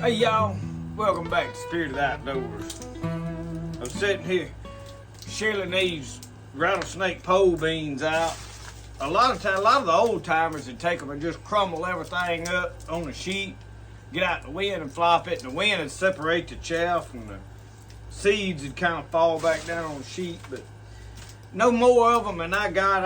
Hey y'all, welcome back to Spirit of the Outdoors. I'm sitting here shelling these rattlesnake pole beans out. A lot of the old timers would take them and just crumble everything up on a sheet, get out in the wind and flop it, and the wind would separate the chaff and the seeds would kind of fall back down on the sheet. But no more of them, and I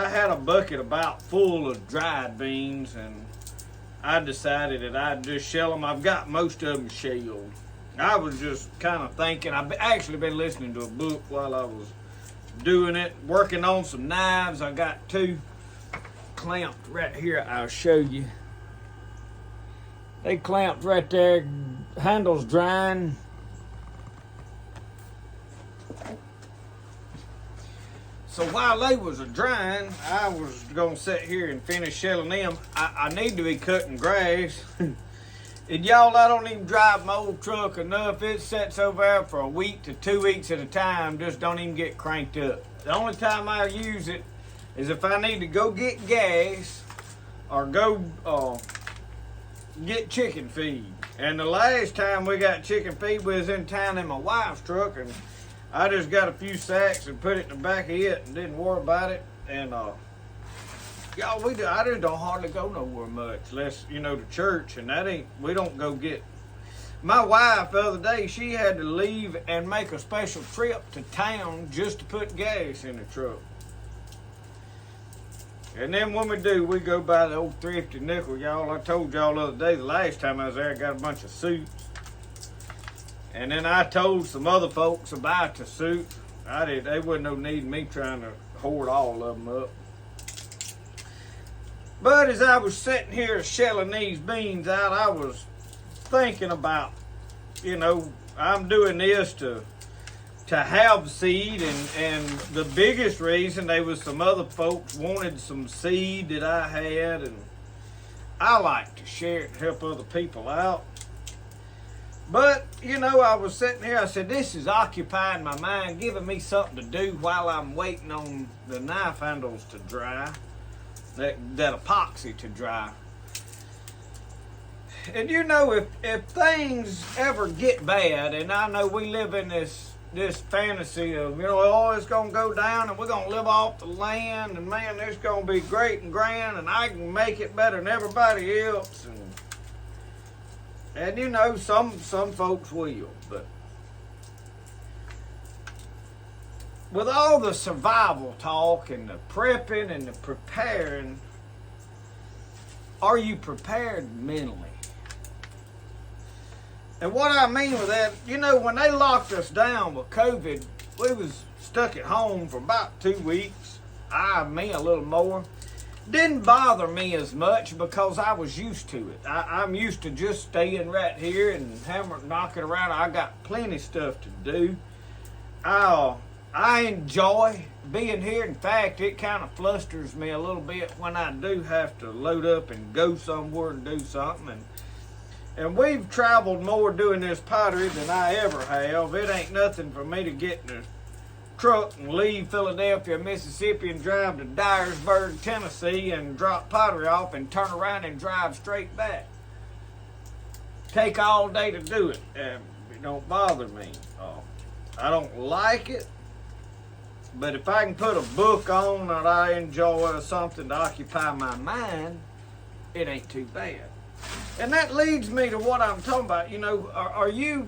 had a bucket about full of dried beans, and I decided that I'd just shell them. I've got most of them shelled. I was just kind of thinking, I've actually been listening to a book while I was doing it, working on some knives. I got two clamped right here. I'll show you. They clamped right there, handles drying. So while they was drying, I was gonna sit here and finish shelling them. I need to be cutting grass. And y'all, I don't even drive my old truck enough. It sits over there for a week to 2 weeks at a time, just don't even get cranked up. The only time I use it is if I need to go get gas or go get chicken feed. And the last time we got chicken feed, we was in town in my wife's truck, and I just got a few sacks and put it in the back of it and didn't worry about it. And y'all, I just don't hardly go nowhere much, unless, to church, and we don't go get. My wife the other day, she had to leave and make a special trip to town just to put gas in the truck. And then when we do, we go by the old Thrifty Nickel, y'all. I told y'all the other day, the last time I was there, I got a bunch of suits. And then I told some other folks about the suit. They wouldn't no need me trying to hoard all of them up. But as I was sitting here shelling these beans out, I was thinking about, I'm doing this to have seed, and the biggest reason, there was some other folks wanted some seed that I had, and I like to share it and help other people out. But, I was sitting here, I said, this is occupying my mind, giving me something to do while I'm waiting on the knife handles to dry, that epoxy to dry. And if things ever get bad, and I know we live in this fantasy of, it's going to go down and we're going to live off the land, and man, it's going to be great and grand, and I can make it better than everybody else. And some folks will, but with all the survival talk and the prepping and the preparing, are you prepared mentally? And what I mean with that, when they locked us down with COVID, we was stuck at home for about 2 weeks. Me a little more. Didn't bother me as much because I was used to it. I'm used to just staying right here and knocking around. I got plenty of stuff to do. I enjoy being here. In fact, it kind of flusters me a little bit when I do have to load up and go somewhere and do something. And we've traveled more doing this pottery than I ever have. It ain't nothing for me to get in the truck and leave Philadelphia, Mississippi, and drive to Dyersburg, Tennessee, and drop pottery off and turn around and drive straight back. Take all day to do it, and it don't bother me. I don't like it, but if I can put a book on that I enjoy or something to occupy my mind, it ain't too bad. And that leads me to what I'm talking about. Are you,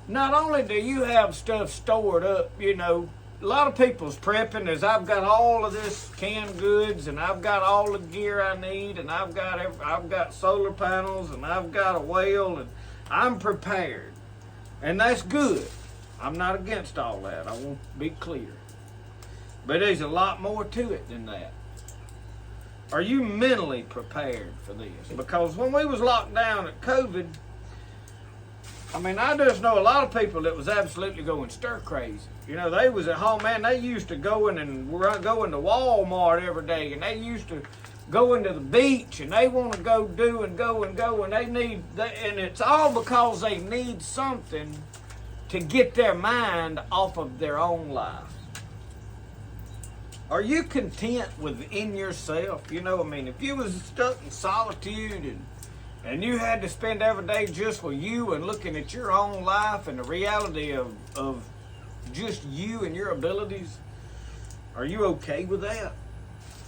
not only do you have stuff stored up, a lot of people's prepping is, I've got all of this canned goods, and I've got all the gear I need, and I've got solar panels, and I've got a well, and I'm prepared. And that's good. I'm not against all that. I want to be clear. But there's a lot more to it than that. Are you mentally prepared for this? Because when we was locked down at COVID, I just know a lot of people that was absolutely going stir crazy. They was at home, man, they used to go in and going to Walmart every day, and they used to go into the beach, and they want to go do and go, and and it's all because they need something to get their mind off of their own life. Are you content within yourself? If you was stuck in solitude and you had to spend every day just with you and looking at your own life and the reality of just you and your abilities, are you okay with that?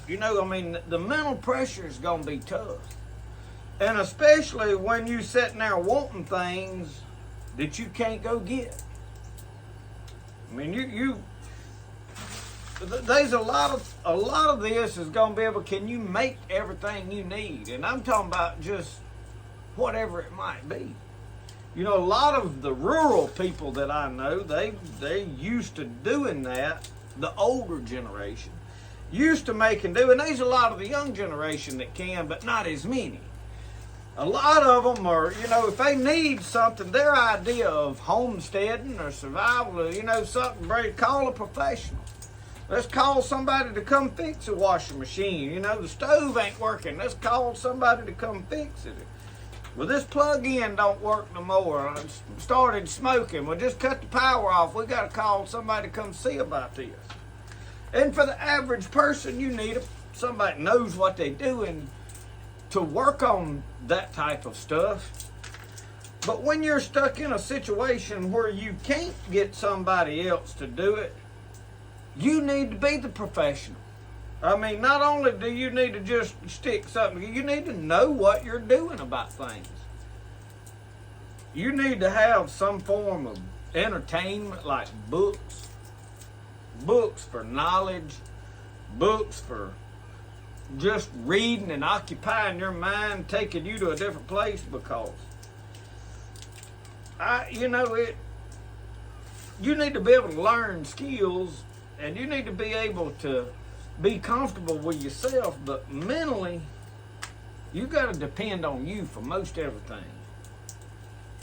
You know, I mean, the mental pressure is going to be tough. And especially when you sitting there wanting things that you can't go get. I mean, there's a lot of this is going to be able, can you make everything you need? And I'm talking about just whatever it might be. You know, a lot of the rural people that I know, they used to doing that, the older generation, used to make and do, and there's a lot of the young generation that can, but not as many. A lot of them are, you know, if they need something, their idea of homesteading or survival, you know, something, call a professional. Let's call somebody to come fix a washing machine. You know, the stove ain't working. Let's call somebody to come fix it. Well, this plug-in don't work no more. I started smoking. Well, just cut the power off. We got to call somebody to come see about this. And for the average person, you need somebody that knows what they're doing to work on that type of stuff. But when you're stuck in a situation where you can't get somebody else to do it, you need to be the professional. I mean, not only do you need to just stick something, you need to know what you're doing about things. You need to have some form of entertainment, like books for knowledge, books for just reading and occupying your mind, taking you to a different place, because you need to be able to learn skills, and you need to be able to be comfortable with yourself, but mentally, you got to depend on you for most everything.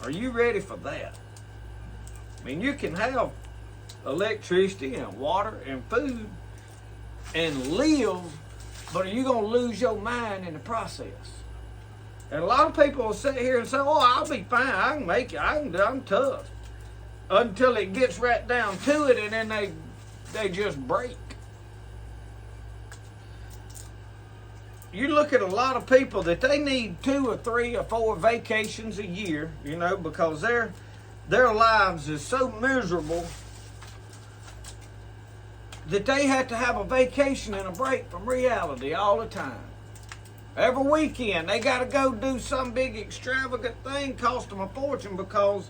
Are you ready for that? I mean, you can have electricity and water and food and live, but are you going to lose your mind in the process? And a lot of people will sit here and say, oh, I'll be fine, I can make it, I'm tough. Until it gets right down to it, and then they just break. You look at a lot of people that they need 2 or 3 or 4 vacations a year, you know, because their lives is so miserable that they have to have a vacation and a break from reality all the time. Every weekend, they got to go do some big extravagant thing, cost them a fortune, because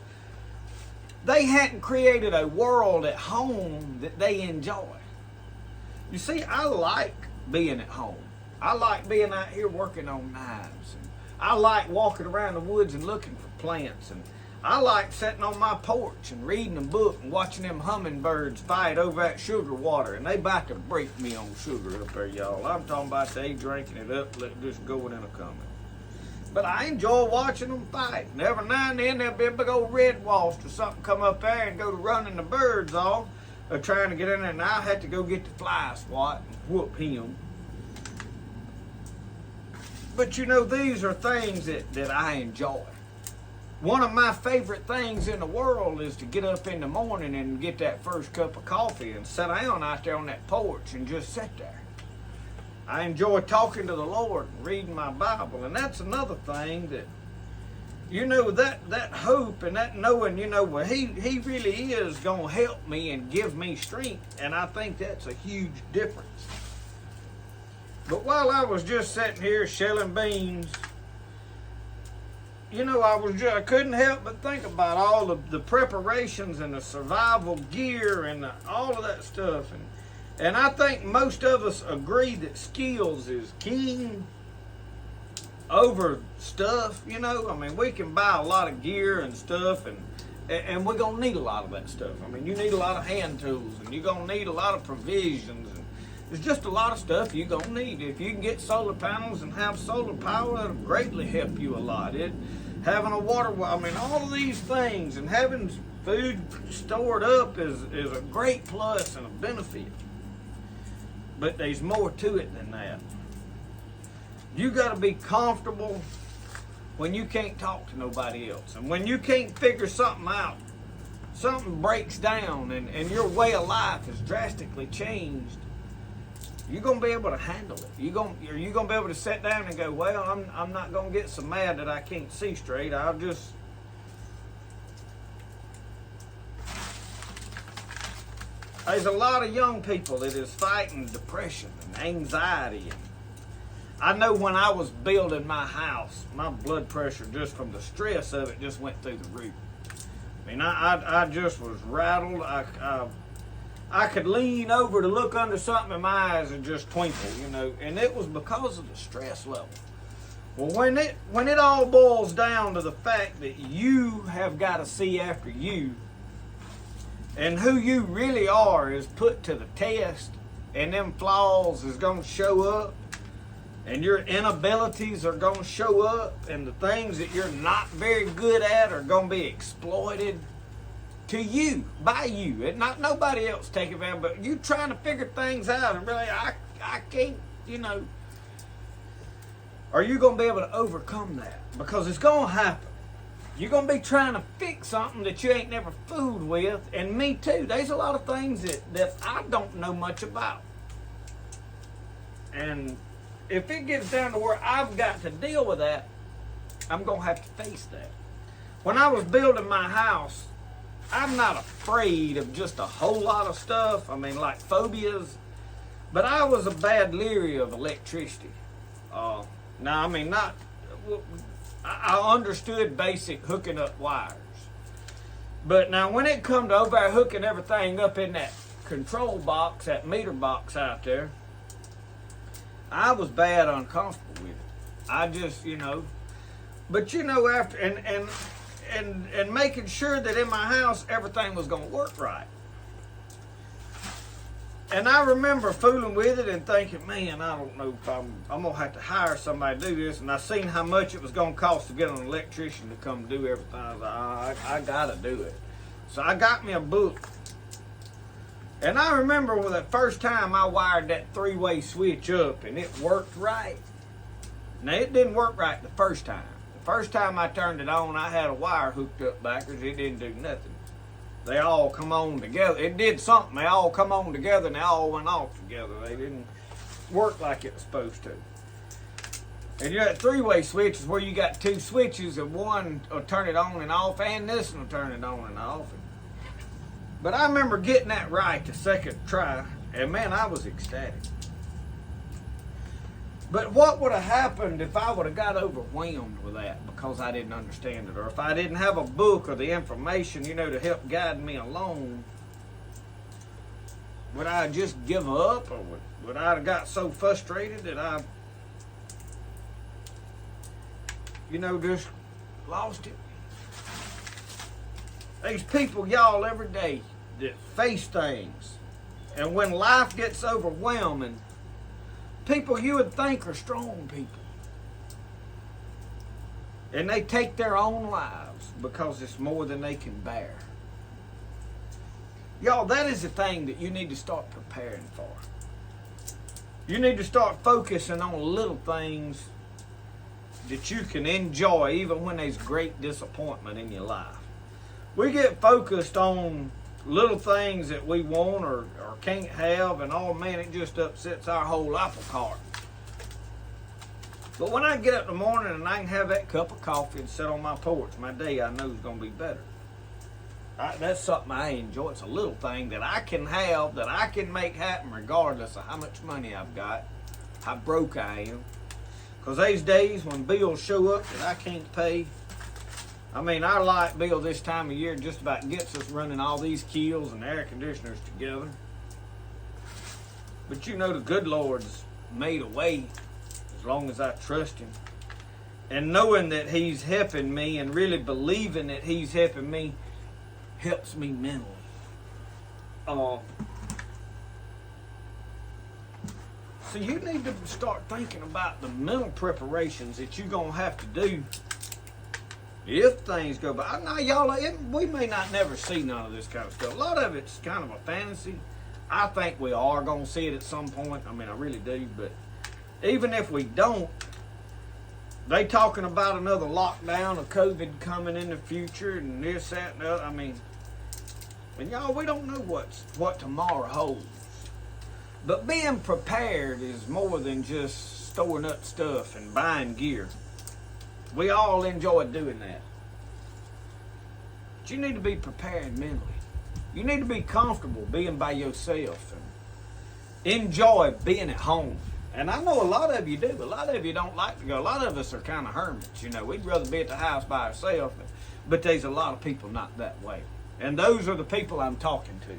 they hadn't created a world at home that they enjoy. You see, I like being at home. I like being out here working on knives. And I like walking around the woods and looking for plants. And I like sitting on my porch and reading a book and watching them hummingbirds fight over that sugar water. And they about to break me on sugar up there, y'all. I'm talking about they drinking it up, just going in a coming. But I enjoy watching them fight. And every now and then there'll be a big old red wasp or something come up there and go to running the birds off, or trying to get in there, and I have to go get the fly swat and whoop him. But you know, these are things that I enjoy. One of my favorite things in the world is to get up in the morning and get that first cup of coffee and sit down out there on that porch and just sit there. I enjoy talking to the Lord and reading my Bible. And that's another thing that, you know, that hope and that knowing, you know, well, he really is going to help me and give me strength. And I think that's a huge difference. But while I was just sitting here shelling beans, you know, I couldn't help but think about all of the preparations and the survival gear and all of that stuff. And I think most of us agree that skills is king over stuff, you know. I mean, we can buy a lot of gear and stuff, and we're going to need a lot of that stuff. I mean, you need a lot of hand tools, and you're going to need a lot of provisions. And there's just a lot of stuff you're going to need. If you can get solar panels and have solar power, it'll greatly help you a lot. Having a water, I mean, all of these things, and having food stored up is a great plus and a benefit. But there's more to it than that. You got to be comfortable when you can't talk to nobody else. And when you can't figure something out, something breaks down and your way of life is drastically changed. You gonna be able to handle it? Are you gonna be able to sit down and go, well, I'm not gonna get so mad that I can't see straight. I'll just. There's a lot of young people that is fighting depression and anxiety. And I know when I was building my house, my blood pressure just from the stress of it just went through the roof. I mean, I just was rattled. I could lean over to look under something and my eyes would just twinkle, you know, and it was because of the stress level. Well, when it all boils down to the fact that you have got to see after you, and who you really are is put to the test, and them flaws is going to show up, and your inabilities are going to show up, and the things that you're not very good at are going to be exploited to you, by you, and not nobody else taking advantage, but you trying to figure things out, and really, I can't, you know. Are you going to be able to overcome that? Because it's going to happen. You're going to be trying to fix something that you ain't never fooled with, and me too. There's a lot of things that I don't know much about. And if it gets down to where I've got to deal with that, I'm going to have to face that. When I was building my house, I'm not afraid of just a whole lot of stuff. I mean, like phobias. But I was a bad leery of electricity. Now, I mean, I understood basic hooking up wires. But now when it come to over there hooking everything up in that control box, that meter box out there, I was bad uncomfortable with it. I just, you know, but you know, after and making sure that in my house everything was gonna work right. And I remember fooling with it and thinking, man, I don't know if I'm gonna have to hire somebody to do this. And I seen how much it was gonna cost to get an electrician to come do everything. I was like, I gotta do it. So I got me a book. And I remember when the first time I wired that three-way switch up and it worked right. Now it didn't work right the first time. The first time I turned it on, I had a wire hooked up backwards. It didn't do nothing. They all come on together. It did something. They all come on together and they all went off together. They didn't work like it was supposed to. And you know, that three-way switch is where you got two switches and one will turn it on and off and this one will turn it on and off. But I remember getting that right the second try, and man, I was ecstatic. But what would have happened if I would have got overwhelmed with that because I didn't understand it, or if I didn't have a book or the information, you know, to help guide me along? Would I just give up, or would I have got so frustrated that I, you know, just lost it? These people, y'all, every day that face things, and when life gets overwhelming, people you would think are strong people, and they take their own lives because it's more than they can bear. Y'all, that is the thing that you need to start preparing for. You need to start focusing on little things that you can enjoy even when there's great disappointment in your life. We get focused on little things that we want or can't have, and oh man, it just upsets our whole apple cart. But when I get up in the morning and I can have that cup of coffee and sit on my porch, my day I know is going to be better. That's something I enjoy. It's a little thing that I can have, that I can make happen regardless of how much money I've got, how broke I am. Because there's days when bills show up that I can't pay. I mean, our light bill this time of year just about gets us running all these keels and air conditioners together. But you know, the good Lord's made a way as long as I trust Him. And knowing that He's helping me and really believing that He's helping me helps me mentally. So you need to start thinking about the mental preparations that you're going to have to do if things go by. Now, y'all, we may not never see none of this kind of stuff. A lot of it's kind of a fantasy. I think we are going to see it at some point. I mean, I really do. But even if we don't, they talking about another lockdown of COVID coming in the future and this, that, and the other. I mean, and y'all, we don't know what tomorrow holds. But being prepared is more than just storing up stuff and buying gear. We all enjoy doing that. But you need to be prepared mentally. You need to be comfortable being by yourself and enjoy being at home. And I know a lot of you do. A lot of you don't like to go. A lot of us are kind of hermits, you know. We'd rather be at the house by ourselves. But there's a lot of people not that way. And those are the people I'm talking to.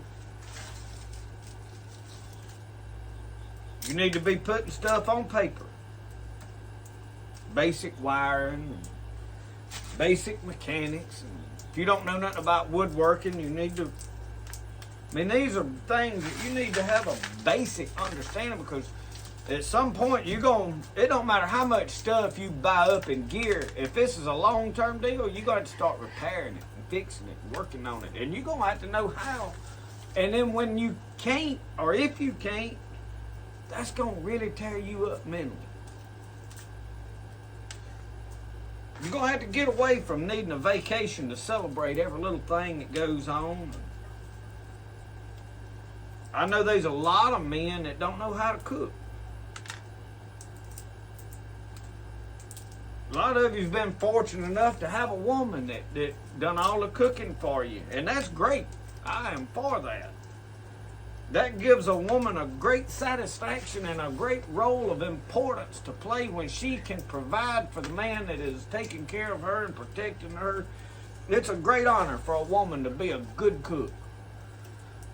You need to be putting stuff on paper. Basic wiring, basic mechanics. And if you don't know nothing about woodworking, you need to... I mean, these are things that you need to have a basic understanding, because at some point, it don't matter how much stuff you buy up in gear, if this is a long-term deal, you got to start repairing it and fixing it and working on it. And you're going to have to know how. And then when you can't, or if you can't, that's going to really tear you up mentally. You're going to have to get away from needing a vacation to celebrate every little thing that goes on. I know there's a lot of men that don't know how to cook. A lot of you've been fortunate enough to have a woman that done all the cooking for you. And that's great. I am for that. That gives a woman a great satisfaction and a great role of importance to play when she can provide for the man that is taking care of her and protecting her. It's a great honor for a woman to be a good cook.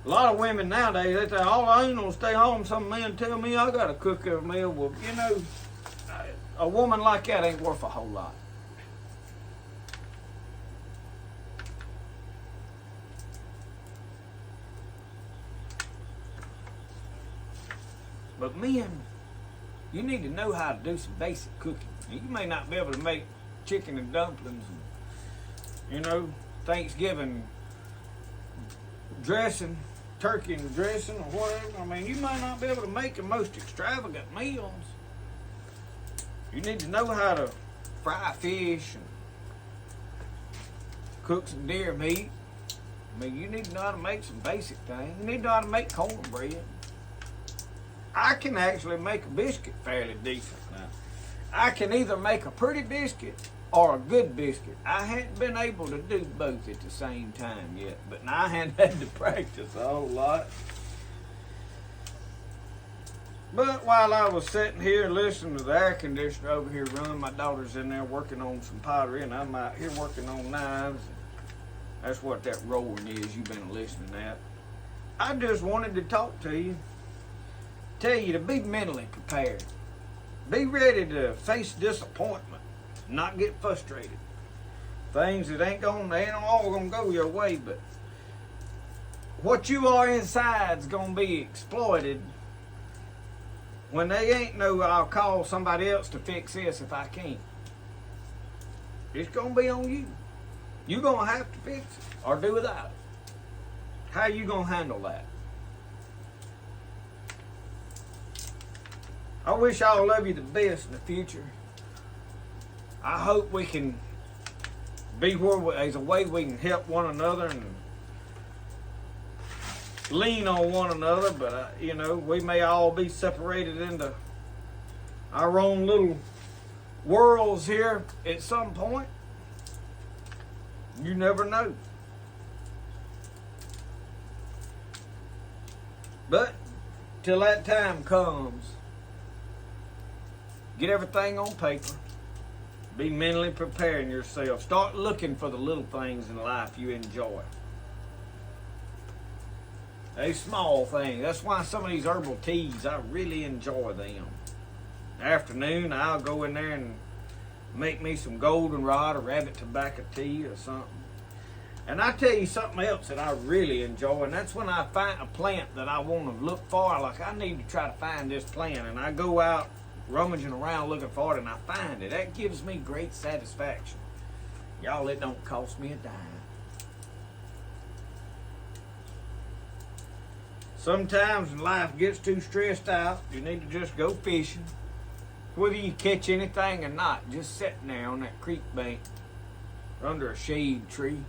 A lot of women nowadays, they say, oh, I ain't gonna stay home. Some men tell me I gotta cook every meal. Well, you know, a woman like that ain't worth a whole lot. But men, you need to know how to do some basic cooking. You may not be able to make chicken and dumplings and, you know, Thanksgiving dressing, turkey and dressing or whatever. I mean, you might not be able to make the most extravagant meals. You need to know how to fry fish and cook some deer meat. I mean, you need to know how to make some basic things. You need to know how to make cornbread. I can actually make a biscuit fairly decent now. I can either make a pretty biscuit or a good biscuit. I hadn't been able to do both at the same time yet, but I hadn't had to practice a whole lot. But while I was sitting here listening to the air conditioner over here running, my daughter's in there working on some pottery, and I'm out here working on knives. That's what that roaring is you've been listening at. I just wanted to talk to you, tell you to be mentally prepared. Be ready to face disappointment, not get frustrated. Things that they ain't all gonna go your way, but what you are inside's gonna be exploited when they ain't no, I'll call somebody else to fix this if I can't. It's gonna be on you. You're gonna have to fix it or do without it. How you gonna handle that? I wish all of you the best in the future. I hope we can be where there's a way we can help one another and lean on one another, but you know, we may all be separated into our own little worlds here at some point. You never know. But till that time comes, get everything on paper. Be mentally preparing yourself. Start looking for the little things in life you enjoy. A small thing. That's why some of these herbal teas, I really enjoy them. Afternoon, I'll go in there and make me some goldenrod or rabbit tobacco tea or something. And I tell you something else that I really enjoy, and that's when I find a plant that I want to look for. Like, I need to try to find this plant, and I go out rummaging around looking for it, and I find it. That gives me great satisfaction. Y'all, it don't cost me a dime. Sometimes when life gets too stressed out, you need to just go fishing. Whether you catch anything or not, just sitting there on that creek bank under a shade tree.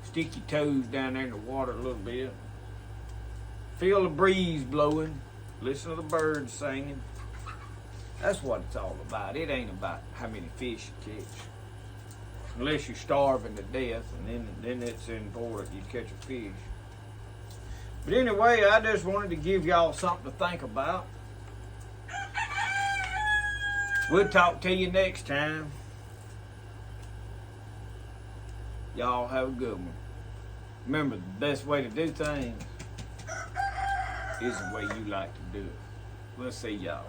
Stick your toes down there in the water a little bit. Feel the breeze blowing. listen to the birds singing. That's what it's all about. It ain't about how many fish you catch. Unless you're starving to death, and then it's important you catch a fish. But anyway, I just wanted to give y'all something to think about. We'll talk to you next time. Y'all have a good one. Remember, the best way to do things is the way you like to do it. We'll see y'all.